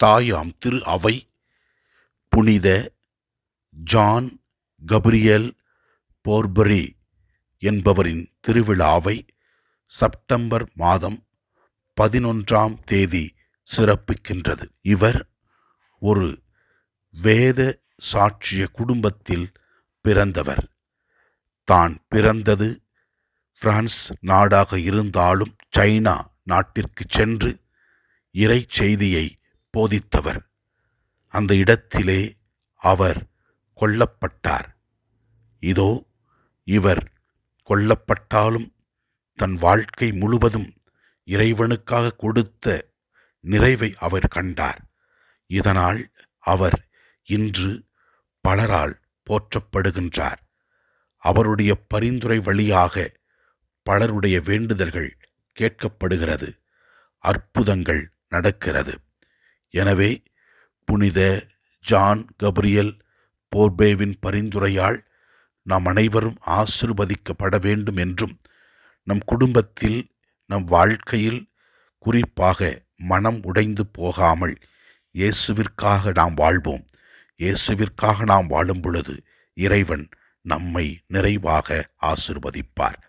தாயாம் திரு அவை புனித John Gabriel போர்பரி என்பவரின் திருவிழாவை செப்டம்பர் மாதம் 11ஆம் தேதி சிறப்பிக்கின்றது. இவர் ஒரு வேத சாட்சிய குடும்பத்தில் பிறந்தவர். தான் பிறந்தது பிரான்ஸ் நாடாக இருந்தாலும் சைனா நாட்டிற்கு சென்று இறை செய்தியை போதித்தவர். அந்த இடத்திலே அவர் கொல்லப்பட்டார். இதோ இவர் கொல்லப்பட்டாலும் தன் வாழ்க்கை முழுவதும் இறைவனுக்காக கொடுத்த நிறைவை அவர் கண்டார். இதனால் அவர் இன்று பலரால் போற்றப்படுகின்றார். அவருடைய பரிந்துரை வழியாக பலருடைய வேண்டுதல்கள் கேட்கப்படுகிறது, அற்புதங்கள் நடக்கிறது. எனவே புனித ஜான் கபிரியல் போர்பேவின் பரிந்துரையால் நாம் அனைவரும் ஆசீர்வதிக்கப்பட வேண்டும் என்றும், நம் குடும்பத்தில் நம் வாழ்க்கையில் குறிப்பாக மனம் உடைந்து போகாமல் இயேசுவிற்காக நாம் வாழ்வோம். இயேசுவிற்காக நாம் வாழும் பொழுது இறைவன் நம்மை நிறைவாக ஆசீர்வதிப்பார்.